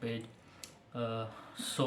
page. So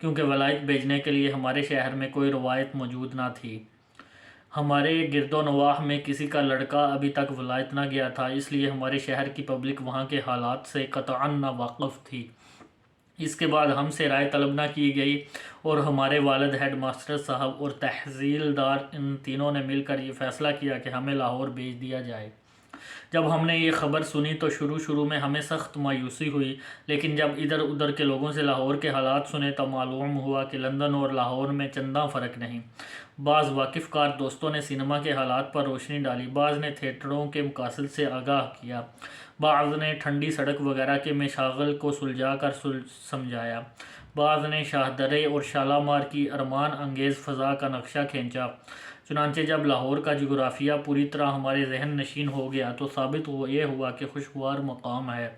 کیونکہ ولایت بھیجنے کے لیے ہمارے شہر میں کوئی روایت موجود نہ تھی۔ ہمارے گرد و نواح میں کسی کا لڑکا ابھی تک ولایت نہ گیا تھا، اس لیے ہمارے شہر کی پبلک وہاں کے حالات سے قطعاً نا واقف تھی۔ اس کے بعد ہم سے رائے طلب نہ کی گئی اور ہمارے والد، ہیڈ ماسٹر صاحب اور تحصیلدار، ان تینوں نے مل کر یہ فیصلہ کیا کہ ہمیں لاہور بھیج دیا جائے۔ جب ہم نے یہ خبر سنی تو شروع میں ہمیں سخت مایوسی ہوئی، لیکن جب ادھر ادھر کے لوگوں سے لاہور کے حالات سنے تو معلوم ہوا کہ لندن اور لاہور میں چنداں فرق نہیں۔ بعض واقف کار دوستوں نے سینما کے حالات پر روشنی ڈالی، بعض نے تھیٹروں کے مقاصد سے آگاہ کیا، بعض نے ٹھنڈی سڑک وغیرہ کے مشاغل کو سلجھا کر سمجھایا، بعض نے شاہدرے اور شالامار کی ارمان انگیز فضا کا نقشہ کھینچا۔ چنانچہ جب لاہور کا جغرافیہ پوری طرح ہمارے ذہن نشین ہو گیا تو ثابت یہ ہوا کہ خوشگوار مقام ہے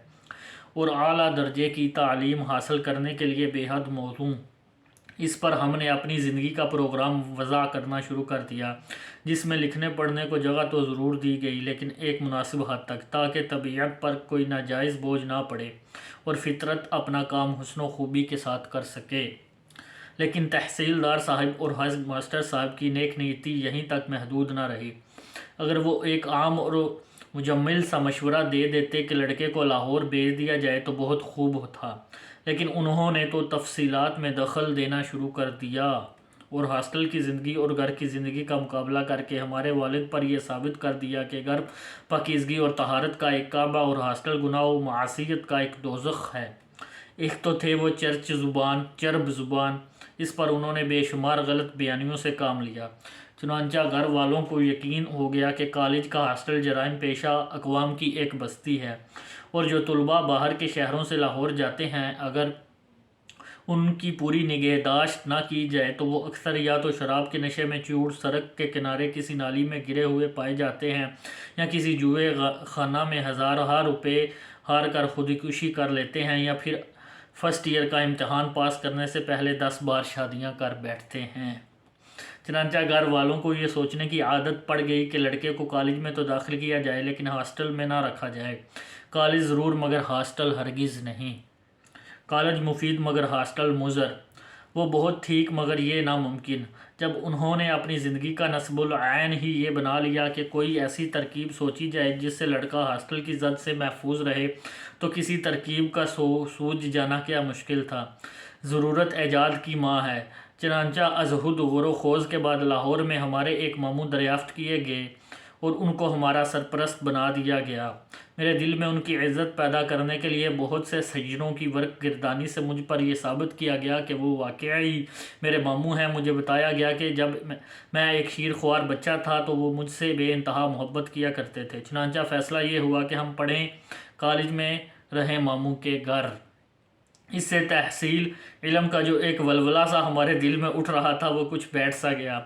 اور اعلیٰ درجے کی تعلیم حاصل کرنے کے لیے بے حد موزوں۔ اس پر ہم نے اپنی زندگی کا پروگرام وضع کرنا شروع کر دیا، جس میں لکھنے پڑھنے کو جگہ تو ضرور دی گئی، لیکن ایک مناسب حد تک، تاکہ طبیعت پر کوئی ناجائز بوجھ نہ پڑے اور فطرت اپنا کام حسن و خوبی کے ساتھ کر سکے۔ لیکن تحصیلدار صاحب اور ہیڈ ماسٹر صاحب کی نیک نیتی یہیں تک محدود نہ رہی۔ اگر وہ ایک عام اور مجمل سا مشورہ دے دیتے کہ لڑکے کو لاہور بھیج دیا جائے تو بہت خوب تھا، لیکن انہوں نے تو تفصیلات میں دخل دینا شروع کر دیا اور ہاسٹل کی زندگی اور گھر کی زندگی کا مقابلہ کر کے ہمارے والد پر یہ ثابت کر دیا کہ گھر پاکیزگی اور طہارت کا ایک کعبہ اور ہاسٹل گناہ و معصیت کا ایک دوزخ ہے۔ ایک تو تھے وہ چرب زبان، اس پر انہوں نے بے شمار غلط بیانیوں سے کام لیا۔ چنانچہ گھر والوں کو یقین ہو گیا کہ کالج کا ہاسٹل جرائم پیشہ اقوام کی ایک بستی ہے، اور جو طلباء باہر کے شہروں سے لاہور جاتے ہیں، اگر ان کی پوری نگہداشت نہ کی جائے تو وہ اکثر یا تو شراب کے نشے میں چور سڑک کے کنارے کسی نالی میں گرے ہوئے پائے جاتے ہیں، یا کسی جوئے خانہ میں ہزارہ روپے ہار کر خودکشی کر لیتے ہیں، یا پھر فرسٹ ایئر کا امتحان پاس کرنے سے پہلے 10 بار شادیاں کر بیٹھتے ہیں۔ چنانچہ گھر والوں کو یہ سوچنے کی عادت پڑ گئی کہ لڑکے کو کالج میں تو داخل کیا جائے لیکن ہاسٹل میں نہ رکھا جائے۔ کالج ضرور مگر ہاسٹل ہرگز نہیں۔ کالج مفید مگر ہاسٹل مضر۔ وہ بہت ٹھیک مگر یہ ناممکن۔ جب انہوں نے اپنی زندگی کا نصب العین ہی یہ بنا لیا کہ کوئی ایسی ترکیب سوچی جائے جس سے لڑکا ہاسٹل کی زد سے محفوظ رہے، تو کسی ترکیب کا سوج جانا کیا مشکل تھا۔ ضرورت ایجاد کی ماں ہے۔ چنانچہ از حد غور و خوض کے بعد لاہور میں ہمارے ایک ماموں دریافت کیے گئے اور ان کو ہمارا سرپرست بنا دیا گیا۔ میرے دل میں ان کی عزت پیدا کرنے کے لیے بہت سے سجنوں کی ورق گردانی سے مجھ پر یہ ثابت کیا گیا کہ وہ واقعی میرے ماموں ہیں۔ مجھے بتایا گیا کہ جب میں ایک شیر خوار بچہ تھا تو وہ مجھ سے بے انتہا محبت کیا کرتے تھے۔ چنانچہ فیصلہ یہ ہوا کہ ہم پڑھیں، کالج میں رہیں ماموں کے گھر۔ اس سے تحصیل علم کا جو ایک ولولہ سا ہمارے دل میں اٹھ رہا تھا وہ کچھ بیٹھ سا گیا۔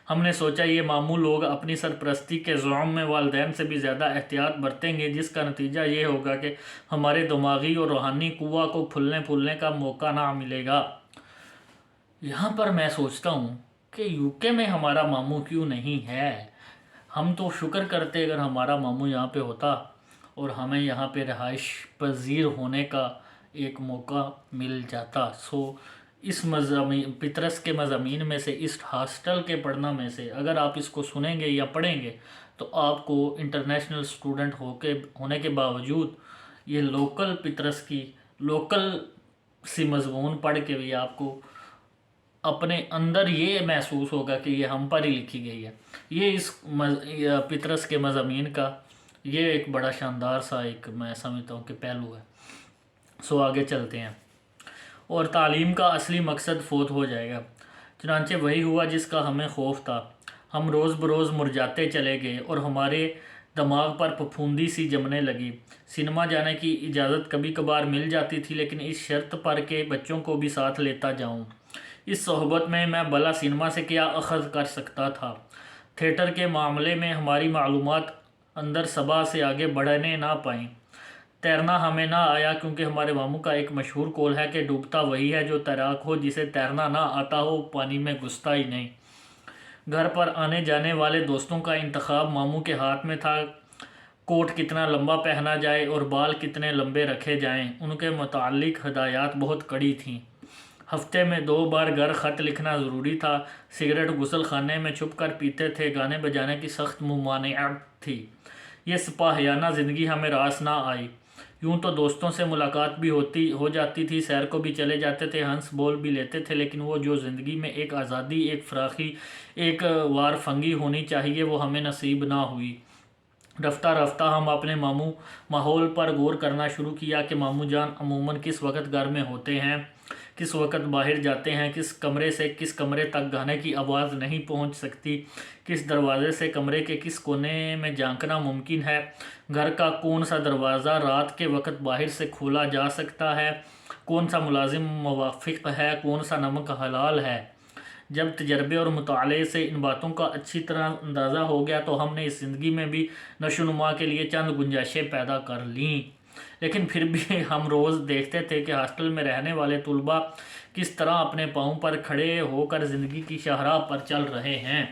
ہم نے سوچا یہ ماموں لوگ اپنی سرپرستی کے زعم میں والدین سے بھی زیادہ احتیاط برتیں گے، جس کا نتیجہ یہ ہوگا کہ ہمارے دماغی اور روحانی قوہ کو پھولنے کا موقع نہ ملے گا۔ یہاں پر میں سوچتا ہوں کہ UK میں ہمارا ماموں کیوں نہیں ہے؟ ہم تو شکر کرتے اگر ہمارا ماموں یہاں پہ ہوتا اور ہمیں یہاں پہ رہائش پذیر ہونے کا ایک موقع مل جاتا۔ اس پطرس کے مضامین میں سے، اس ہاسٹل کے پڑھنا میں سے اگر آپ اس کو سنیں گے یا پڑھیں گے تو آپ کو انٹرنیشنل اسٹوڈنٹ ہونے کے باوجود یہ لوکل پطرس کی لوکل سی مضمون پڑھ کے بھی آپ کو اپنے اندر یہ محسوس ہوگا کہ یہ ہم پر ہی لکھی گئی ہے۔ یہ اس پطرس کے مضامین کا یہ ایک بڑا شاندار سا ایک میں سمجھتا ہوں کہ پہلو ہے۔ آگے چلتے ہیں۔ اور تعلیم کا اصلی مقصد فوت ہو جائے گا۔ چنانچہ وہی ہوا جس کا ہمیں خوف تھا۔ ہم روز بروز مرجھاتے چلے گئے اور ہمارے دماغ پر پھپھوندی سی جمنے لگی۔ سینما جانے کی اجازت کبھی کبھار مل جاتی تھی، لیکن اس شرط پر کہ بچوں کو بھی ساتھ لیتا جاؤں۔ اس صحبت میں بھلا سینما سے کیا اخذ کر سکتا تھا؟ تھیٹر کے معاملے میں ہماری معلومات اندر صبا سے آگے بڑھنے نہ پائیں۔ تیرنا ہمیں نہ آیا، کیونکہ ہمارے ماموں کا ایک مشہور قول ہے کہ ڈوبتا وہی ہے جو تیراک ہو، جسے تیرنا نہ آتا ہو پانی میں گھستا ہی نہیں۔ گھر پر آنے جانے والے دوستوں کا انتخاب ماموں کے ہاتھ میں تھا۔ کوٹ کتنا لمبا پہنا جائے اور بال کتنے لمبے رکھے جائیں، ان کے متعلق ہدایات بہت کڑی تھیں۔ ہفتے میں 2 بار گھر خط لکھنا ضروری تھا، سگریٹ غسل خانے میں چھپ کر پیتے تھے، گانے بجانے کی سخت ممانعت تھی۔ یہ سپاہیانہ زندگی ہمیں راس نہ آئی۔ یوں تو دوستوں سے ملاقات بھی ہو جاتی تھی، سیر کو بھی چلے جاتے تھے، ہنس بول بھی لیتے تھے، لیکن وہ جو زندگی میں ایک آزادی، ایک فراخی، ایک وارفنگی ہونی چاہیے وہ ہمیں نصیب نہ ہوئی۔ رفتہ رفتہ ہم اپنے ماحول پر غور کرنا شروع کیا کہ ماموں جان عموماً کس وقت گھر میں ہوتے ہیں، کس وقت باہر جاتے ہیں، کس کمرے سے کس کمرے تک گانے کی آواز نہیں پہنچ سکتی، کس دروازے سے کمرے کے کس کونے میں جھانکنا ممکن ہے، گھر کا کون سا دروازہ رات کے وقت باہر سے کھولا جا سکتا ہے، کون سا ملازم موافق ہے، کون سا نمک حلال ہے۔ جب تجربے اور مطالعے سے ان باتوں کا اچھی طرح اندازہ ہو گیا تو ہم نے اس زندگی میں بھی نشو و نما کے لیے چند گنجائشیں پیدا کر لیں، لیکن پھر بھی ہم روز دیکھتے تھے کہ ہاسٹل میں رہنے والے طلباء کس طرح اپنے پاؤں پر کھڑے ہو کر زندگی کی شاہراہ پر چل رہے ہیں۔